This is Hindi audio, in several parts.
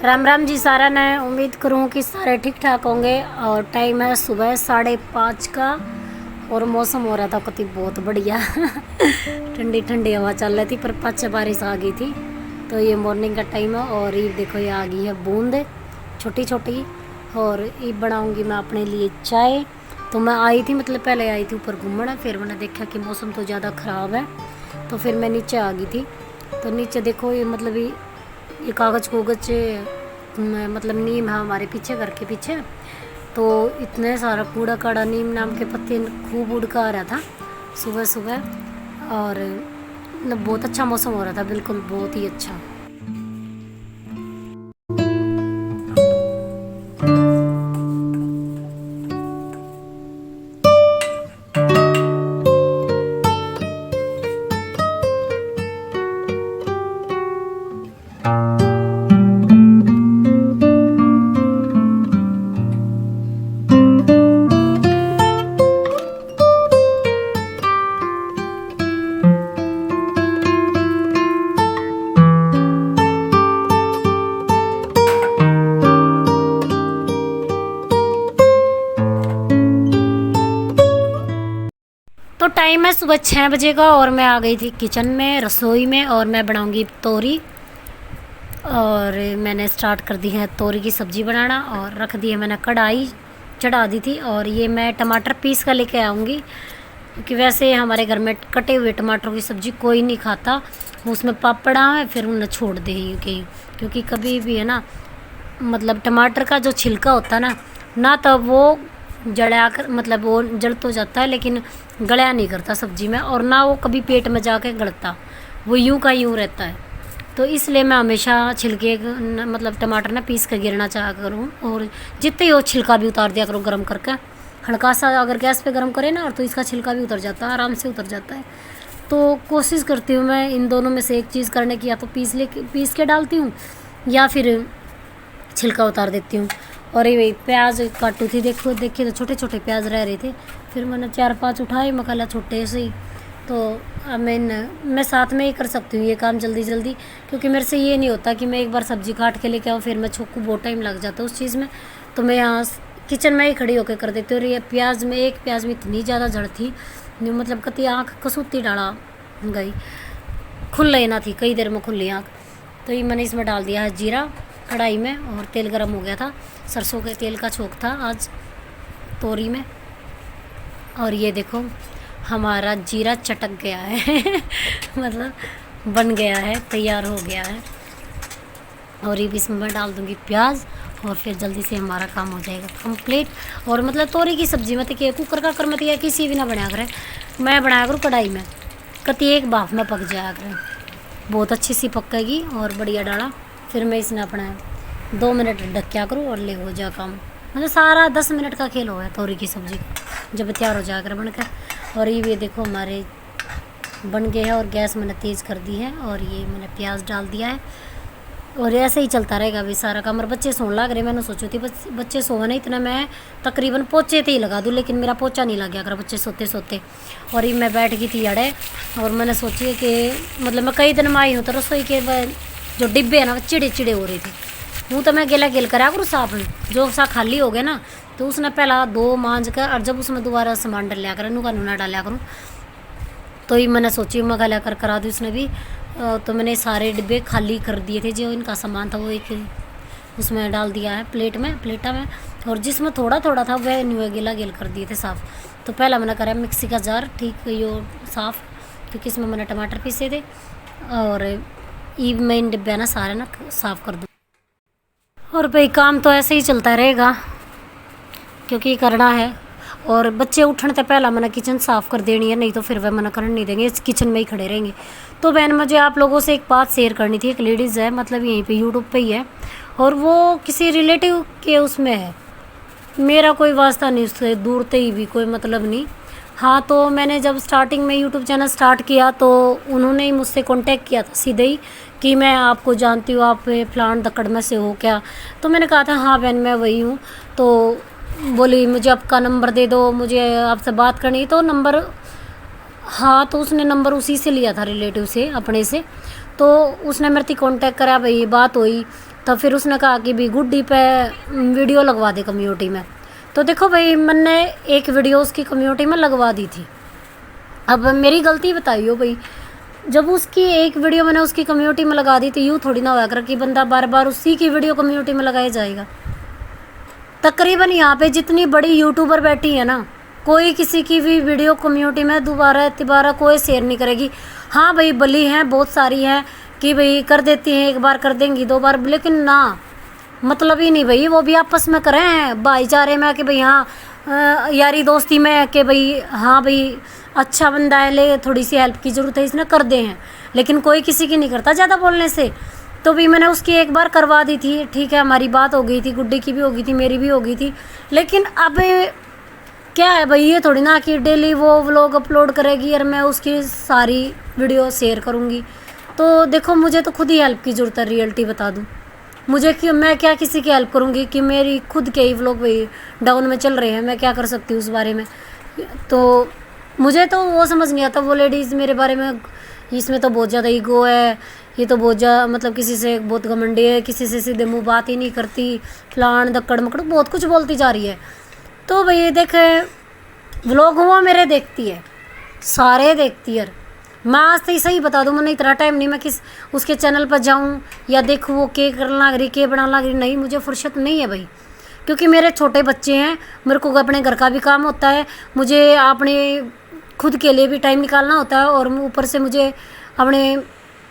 राम राम जी सारा। मैं उम्मीद करूँ कि सारे ठीक ठाक होंगे। और टाइम है सुबह 5:30 का और मौसम हो रहा था कति बहुत बढ़िया ठंडी ठंडी हवा चल रही थी, पर पाँच बारिश आ गई थी। तो ये मॉर्निंग का टाइम है और ये देखो ये आ गई है बूंद छोटी छोटी। और ये बनाऊंगी मैं अपने लिए चाय। तो मैं आई थी, मतलब पहले आई थी ऊपर घूमने, फिर मैंने देखा कि मौसम तो ज़्यादा ख़राब है तो फिर मैं नीचे आ गई थी। तो नीचे देखो ये मतलब ये कागज़ कोगज मतलब नीम है हमारे पीछे, घर के पीछे। तो इतने सारा कूड़ा काड़ा नीम नाम के पत्ते खूब उड़ का आ रहा था सुबह सुबह। और बहुत अच्छा मौसम हो रहा था, बिल्कुल बहुत ही अच्छा। तो टाइम है सुबह 6 बजे का और मैं आ गई थी किचन में, रसोई में, और मैं बनाऊंगी तोरी। और मैंने स्टार्ट कर दी है तोरी की सब्ज़ी बनाना और रख दी है मैंने कढ़ाई चढ़ा दी थी। और ये मैं टमाटर पीस कर लेके आऊँगी, क्योंकि वैसे हमारे घर में कटे हुए टमाटरों की सब्ज़ी कोई नहीं खाता। उसमें पापड़ा है फिर उन्हें छोड़ दे क्योंकि कभी भी है ना, मतलब टमाटर का जो छिलका होता है ना तब वो जड़ा कर, मतलब वो जल तो जाता है लेकिन गला नहीं करता सब्ज़ी में, और ना वो कभी पेट में जाके गलता, वो यूं का यूं रहता है। तो इसलिए मैं हमेशा छिलके मतलब टमाटर ना पीस कर गिरना चाहा करूँ, और जितने ही वो छिलका भी उतार दिया करूँ गर्म करके। हल्का सा अगर गैस पे गर्म करे ना तो इसका छिलका भी उतर जाता है, आराम से उतर जाता है। तो कोशिश करती हूँ मैं इन दोनों में से एक चीज़ करने की, या तो पीस के डालती हूँ या फिर छिलका उतार देती हूँ। और ये प्याज काटू थी, देखिए तो छोटे छोटे प्याज रह रहे थे, फिर मैंने 4-5 उठाए मसाला छोटे से ही। तो अब मैं साथ में ही कर सकती हूँ ये काम जल्दी जल्दी, क्योंकि मेरे से ये नहीं होता कि मैं एक बार सब्ज़ी काट के लेके आऊँ फिर मैं छोकू, बहुत टाइम लग जाता है उस चीज़ में। तो मैं यहाँ किचन में ही खड़ी होकर कर देती हूँ। और ये प्याज में, एक प्याज में इतनी ज़्यादा जड़ थी, मतलब कति आँख कसूती डाला गई, खुल लेना थी कई देर में खुली आँख। तो ये मैंने इसमें डाल दिया है जीरा कढ़ाई में, और तेल गरम हो गया था, सरसों के तेल का छोंक था आज तोरी में। और ये देखो हमारा जीरा चटक गया है मतलब बन गया है, तैयार हो गया है। और ये भी इसमें मैं डाल दूँगी प्याज, और फिर जल्दी से हमारा काम हो जाएगा कंप्लीट। और मतलब तोरी की सब्ज़ी मत कि कुकर का कर मत, या किसी भी ना बनाया करें, मैं बनाया करूँ कढ़ाई में, कति एक भाप में पक जाया करें, बहुत अच्छी सी पकेगी। और बढ़िया डाला फिर मैं इसने अपना 2 मिनट ढक्या करूँ और ले हो जा काम। मतलब सारा 10 मिनट का खेल हो गया तोरी की सब्ज़ी जब तैयार हो जाकर बनकर। और ये भी देखो हमारे बन गए हैं, और गैस मैंने तेज़ कर दी है, और ये मैंने प्याज डाल दिया है। और ऐसे ही चलता रहेगा अभी सारा काम। और बच्चे सोने लग रहे, मैंने सोची थी बच्चे सोए नहीं, इतना मैं तकरीबन पोचे ही लगा दूँ, लेकिन मेरा पोचा नहीं लग गया अगर बच्चे सोते सोते। और ये मैं बैठ गई थी अड़े, और मैंने सोची कि मतलब मैं कई दिन में आई हूँ तो रसोई के जो डिब्बे हैं ना वो चिड़े चिड़े हो रहे थे। हूँ तो मैं गिला गिल करा करूँ साफ, जो सा खाली हो गया ना तो उसने पहला 2 मांझ कर, और जब उसमें दोबारा सामान डाल लिया करूँ, नूका नूना डाला करूँ। तो ये मैंने सोची मैं गला कर करा दूँ उसने भी। तो मैंने सारे डिब्बे खाली कर दिए थे, जो इनका सामान था वो एक उसमें डाल दिया है प्लेटा में। और जिसमें थोड़ा थोड़ा था वह न्यू गिला गिल कर दिए थे साफ़। तो पहला मैंने करा मिक्सी का जार ठीक यो साफ़, क्योंकि इसमें मैंने टमाटर पीसे थे। और ये मैं इन डिब्बे ना सारे ना साफ़ कर दूँ। और भाई काम तो ऐसे ही चलता रहेगा क्योंकि करना है। और बच्चे उठने से पहला मैंने किचन साफ़ कर देनी है, नहीं तो फिर वह मना करने नहीं देंगे, इस किचन में ही खड़े रहेंगे। तो बहन मुझे आप लोगों से एक बात शेयर करनी थी। एक लेडीज़ है, मतलब यहीं पे यूट्यूब पे ही है, और वो किसी रिलेटिव के उसमें है, मेरा कोई वास्ता नहीं उससे, दूर से ही भी कोई मतलब नहीं। हाँ, तो मैंने जब स्टार्टिंग में यूट्यूब चैनल स्टार्ट किया तो उन्होंने ही मुझसे कांटेक्ट किया था सीधे ही कि मैं आपको जानती हूँ, आप फलान दक्कड़ में से हो क्या। तो मैंने कहा था हाँ बहन मैं वही हूँ। तो बोली मुझे आपका नंबर दे दो, मुझे आपसे बात करनी। तो नंबर, हाँ, तो उसने नंबर उसी से लिया था, रिलेटिव से, अपने से। तो उसने मेरे से कांटेक्ट करा, भाई बात हुई। तो फिर उसने कहा कि भी गुड्डी पे वीडियो लगवा दे कम्युनिटी में। तो देखो भाई, मैंने एक वीडियो उसकी कम्युनिटी में लगवा दी थी। अब मेरी गलती बताइयो भाई, जब उसकी एक वीडियो मैंने उसकी कम्युनिटी में लगा दी थी, यूँ थोड़ी ना हुआ कर कि बंदा बार बार उसी की वीडियो कम्युनिटी में लगाया जाएगा। तकरीबन यहाँ पे जितनी बड़ी यूट्यूबर बैठी है ना, कोई किसी की भी वीडियो कम्युनिटी में दोबारा तिबारा कोई शेयर नहीं करेगी। हाँ भाई, बली हैं, बहुत सारी हैं कि भाई कर देती हैं, एक बार कर देंगी, 2 बार, लेकिन ना, मतलब ही नहीं भाई। वो भी आपस में करें हैं भाईचारे में कि भाई हाँ यारी दोस्ती में कि भाई हाँ भाई अच्छा बंदा है, ले थोड़ी सी हेल्प की ज़रूरत है, इसने कर दे हैं। लेकिन कोई किसी की नहीं करता ज़्यादा बोलने से। तो भी मैंने उसकी एक बार करवा दी थी, ठीक है, हमारी बात हो गई थी, गुड्डी की भी हो गई थी, मेरी भी हो गई थी। लेकिन अब क्या है भाई, ये थोड़ी ना कि डेली वो व्लॉग अपलोड करेगी और मैं उसकी सारी वीडियो शेयर करूँगी। तो देखो, मुझे तो खुद ही हेल्प की ज़रूरत है, रियलिटी बता दूँ मुझे कि मैं क्या किसी की हेल्प करूँगी कि मेरी खुद के ही व्लॉग भाई डाउन में चल रहे हैं, मैं क्या कर सकती हूँ उस बारे में। तो मुझे तो वो समझ नहीं आता, वो लेडीज़ मेरे बारे में, इसमें तो बहुत ज़्यादा ईगो है, ये तो बहुत ज़्यादा मतलब किसी से बहुत घमंडी है, किसी से सीधे मुँह बात ही नहीं करती, फलान दक्कड़ मकड़ बहुत कुछ बोलती जा रही है। तो भाई देखे, व्लॉग हुआ मेरे देखती है, सारे देखती है। मैं आज तो सही बता दूँ, मैंने इतना टाइम नहीं मैं किस उसके चैनल पर जाऊँ या देखूँ वो के करना लग रही, के बनाना लग रही, नहीं, मुझे फुर्सत नहीं है भाई। क्योंकि मेरे छोटे बच्चे हैं, मेरे को अपने घर का भी काम होता है, मुझे अपने खुद के लिए भी टाइम निकालना होता है, और ऊपर से मुझे अपने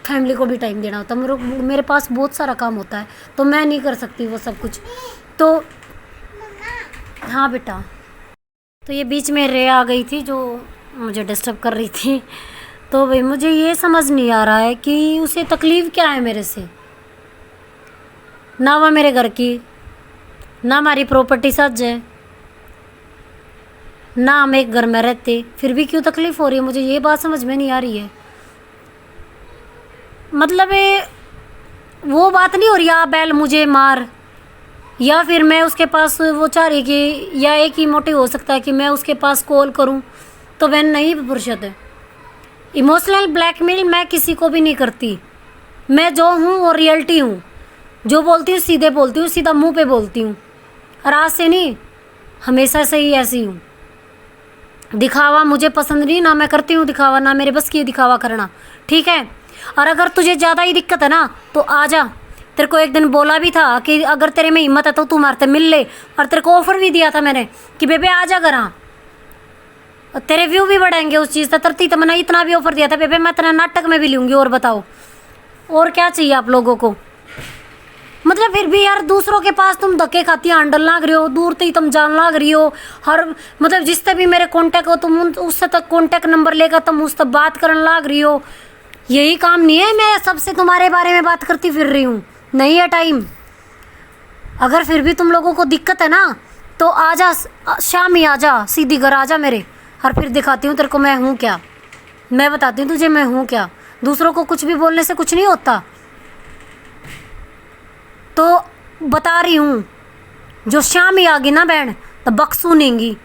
फैमिली को भी टाइम देना होता है। मेरे पास बहुत सारा काम होता है, तो मैं नहीं कर सकती वो सब कुछ। तो हाँ बेटा, तो ये बीच में रे आ गई थी जो मुझे डिस्टर्ब कर रही थी। तो भाई मुझे ये समझ नहीं आ रहा है कि उसे तकलीफ़ क्या है मेरे से। ना वह मेरे घर की, ना हमारी प्रॉपर्टी सज है, ना हम एक घर में रहते, फिर भी क्यों तकलीफ़ हो रही है, मुझे ये बात समझ में नहीं आ रही है। मतलब वो बात नहीं हो रही, आ बैल मुझे मार, या फिर मैं उसके पास वो चाह रही कि, या एक ही मोटिव हो सकता है कि मैं उसके पास कॉल करूं, तो वह नहीं फुर्सत है। इमोशनल ब्लैकमेल मैं किसी को भी नहीं करती। मैं जो हूँ वो रियलिटी हूँ, जो बोलती हूँ सीधे बोलती हूँ, सीधा मुंह पे बोलती हूँ, और आज से नहीं, हमेशा से ही ऐसी हूँ। दिखावा मुझे पसंद नहीं, ना मैं करती हूँ दिखावा, ना मेरे बस की दिखावा करना, ठीक है। और अगर तुझे ज़्यादा ही दिक्कत है ना तो आ जा। तेरे को एक दिन बोला भी था कि अगर तेरे में हिम्मत है तो तू मारते मिल ले, और तेरे को ऑफर भी दिया था मैंने कि बेबे आ जा घर, तेरे व्यू भी बढ़ाएंगे उस चीज़ का तरती। तो मैंने इतना भी ऑफर दिया था बेबे, मैं तेरा नाटक में भी लूँगी। और बताओ, और क्या चाहिए आप लोगों को। मतलब फिर भी यार, दूसरों के पास तुम धक्के खाती हांडल लाग रही हो, दूर से ही तुम जान लाग रही हो। हर मतलब जिससे भी मेरे कांटेक्ट हो तुम उससे तक कांटेक्ट नंबर लेकर तुम उससे बात करने लाग रही हो। यही काम नहीं है मैं सबसे तुम्हारे बारे में बात करती फिर रही हूँ, नहीं है टाइम। अगर फिर भी तुम लोगों को दिक्कत है ना तो आ जा, शाम ही आ जा, सीधी घर आ जा मेरे, और फिर दिखाती हूँ तेरे को मैं हूँ क्या। मैं बताती हूँ तुझे मैं हूँ क्या। दूसरों को कुछ भी बोलने से कुछ नहीं होता, तो बता रही हूँ, जो शाम ही आ गई ना बहन तो बक्सू नेंगी।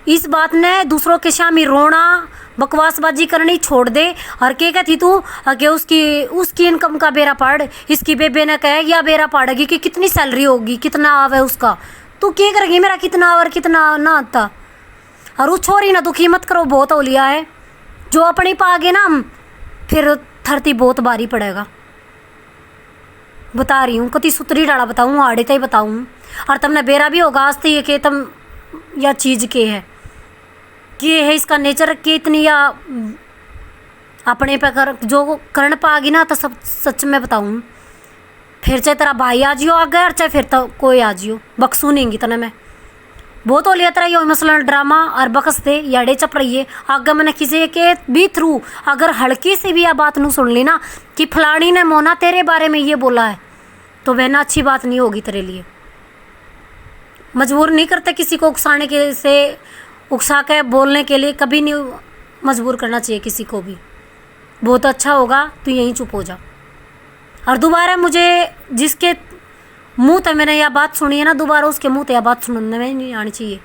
इस बात ने दूसरों के शामी रोना बकवासबाजी करनी छोड़ दे। और क्या कहती तू कि उसकी इनकम का बेरा पाड़, इसकी बेबे ने कहे या बेरा पाड़ेगी कि कितनी सैलरी होगी, कितना आवे उसका, तू क्या करेगी मेरा कितना और कितना ना आता। और वो छोरी ना दुखी मत करो, बहुत हो लिया है। जो अपनी पागे ना फिर थरती बहुत भारी पड़ेगा। बता रही हूँ, कति सुतरी डाला बताऊँ, आड़े तय बताऊँ। और तुमने बेरा भी होगा आज ये कि तुम या चीज़ के है कि है इसका नेचर के इतनी, या अपने पे कर जो करण पागी ना तो सब सच में बताऊँ। फिर चाहे तेरा भाई आ जियो आगे, और चाहे फिर तो कोई आ जियो, बक्सू नहीं तना मैं बहुत हो लिया तेरा यो मसला ड्रामा और बकस दे याडे चप रही है। आगे मैंने किसी के भी थ्रू अगर हल्की से भी यह बात नहीं सुन ली ना कि फलानी ने मोना तेरे बारे में ये बोला है, तो वह ना अच्छी बात नहीं होगी तेरे लिए। मजबूर नहीं करते किसी को उकसाने के से, उकसा के बोलने के लिए कभी नहीं मजबूर करना चाहिए किसी को भी। बहुत अच्छा होगा तू यहीं चुप हो जा। और दोबारा मुझे जिसके मुंह तक मैंने यह बात सुनी है ना, दोबारा उसके मुंह तक यह बात सुनने में नहीं आनी चाहिए,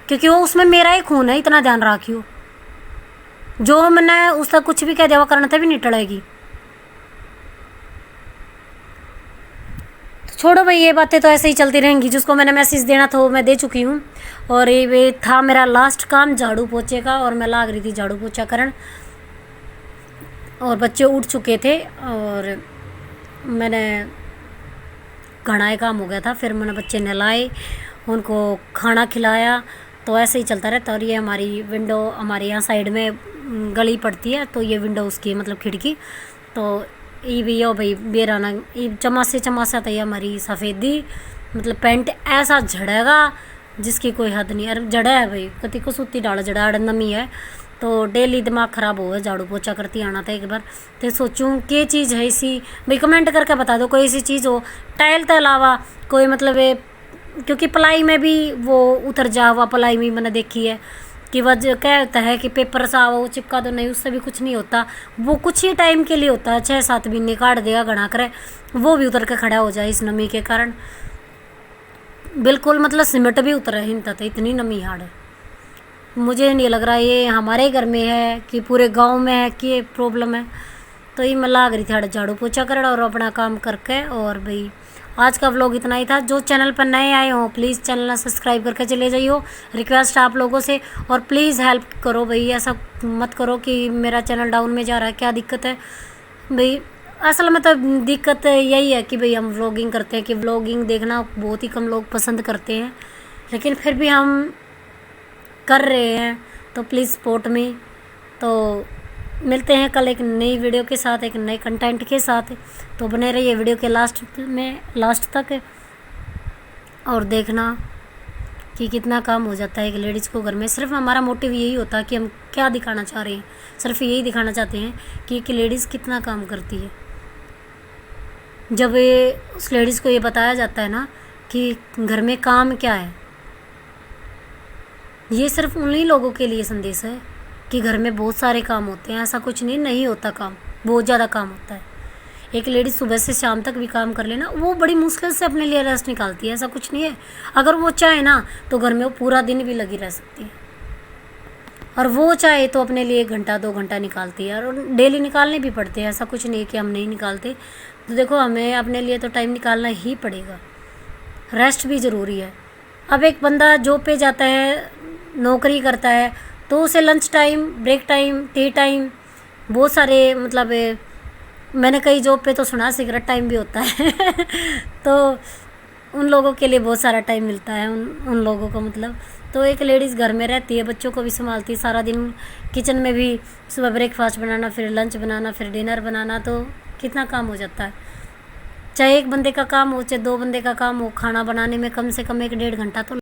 क्योंकि वो उसमें मेरा ही खून है, इतना ध्यान रखियो। जो मैंने उसका कुछ भी कह दिया वो करने तक भी नहीं टलेगी। छोड़ो भाई, ये बातें तो ऐसे ही चलती रहेंगी। जिसको मैंने मैसेज देना था वो मैं दे चुकी हूँ। और ये था मेरा लास्ट काम झाड़ू पोछे का, और मैं लाग रही थी झाड़ू पोछा करन, और बच्चे उठ चुके थे और मैंने घना ही काम हो गया था। फिर मैंने बच्चे नहलाए, उनको खाना खिलाया, तो ऐसे ही चलता रहता। और ये हमारी विंडो, हमारे यहाँ साइड में गली पड़ती है, तो ये विंडो उसकी मतलब खिड़की, तो ये भी यो भाई बेराना ये चमासा था। ये हमारी सफ़ेदी मतलब पेंट ऐसा झड़ेगा जिसकी कोई हद नहीं। अरे जड़ा है भाई, कति को सूती डाला जड़ा नमी है, तो डेली दिमाग ख़राब हो गया। झाड़ू पोछा करती आना था एक बार, तो सोचूं क्या चीज़ है इसी भाई, कमेंट करके बता दो कोई ऐसी चीज़ हो टाइल के अलावा कोई मतलब है। क्योंकि पलाई में भी वो उतर जा हुआ, पलाई में मैंने देखी है कि वह कहता है कि पेपर सा वो चिपका दो, नहीं उससे भी कुछ नहीं होता। वो कुछ ही टाइम के लिए होता है, 6-7 महीने काट देगा घना करे, वो भी उतर के खड़ा हो जाए इस नमी के कारण। बिल्कुल मतलब सीमेंट भी उतर रही था, इतनी नमी हार्ड है। मुझे नहीं लग रहा ये हमारे घर में है कि पूरे गांव में है कि ये प्रॉब्लम है। तो ये मैं लाग रही थी झाड़ू पोछा कर और अपना काम करके। और भाई आज का व्लॉग इतना ही था। जो चैनल पर नए आए हो प्लीज़ चैनल सब्सक्राइब करके चले जाइयो, रिक्वेस्ट आप लोगों से। और प्लीज़ हेल्प करो भाई, ऐसा मत करो कि मेरा चैनल डाउन में जा रहा है। क्या दिक्कत है भाई? असल में तो दिक्कत यही है कि भाई हम व्लॉगिंग करते हैं, कि व्लॉगिंग देखना बहुत ही कम लोग पसंद करते हैं, लेकिन फिर भी हम कर रहे हैं, तो प्लीज़ सपोर्ट में। तो मिलते हैं कल एक नई वीडियो के साथ, एक नए कंटेंट के साथ। तो बने रहिए वीडियो के लास्ट तक, और देखना कि कितना काम हो जाता है एक लेडीज़ को घर में। सिर्फ हमारा मोटिव यही होता है कि हम क्या दिखाना चाह रहे हैं, सिर्फ यही दिखाना चाहते हैं कि एक लेडीज़ कितना काम करती है। जब उस लेडीज़ को ये बताया जाता है ना कि घर में काम क्या है, ये सिर्फ उन्हीं लोगों के लिए संदेश है कि घर में बहुत सारे काम होते हैं। ऐसा कुछ नहीं होता, काम बहुत ज़्यादा काम होता है। एक लेडी सुबह से शाम तक भी काम कर लेना, वो बड़ी मुश्किल से अपने लिए रेस्ट निकालती है। ऐसा कुछ नहीं है, अगर वो चाहे ना तो घर में वो पूरा दिन भी लगी रह सकती है, और वो चाहे तो अपने लिए 1-2 घंटा निकालती है, और डेली निकालने भी पड़ते हैं। ऐसा कुछ नहीं है कि हम नहीं निकालते। तो देखो हमें अपने लिए तो टाइम निकालना ही पड़ेगा, रेस्ट भी ज़रूरी है। अब एक बंदा जॉब पे जाता है, नौकरी करता है, तो उसे lunch time, break time, tea time, बहुत सारे मतलब मैंने कई जॉब पे तो सुना सिगरेट टाइम भी होता है तो उन लोगों के लिए बहुत सारा टाइम मिलता है उन लोगों को मतलब। तो एक लेडीज़ घर में रहती है, बच्चों को भी संभालती है, सारा दिन किचन में भी, सुबह ब्रेकफास्ट बनाना, फिर लंच बनाना, फिर डिनर बनाना, तो कितना काम हो जाता है। चाहे एक बंदे का काम हो, चाहे 2 बंदे का काम हो, खाना बनाने में कम से कम 1-1.5 घंटा तो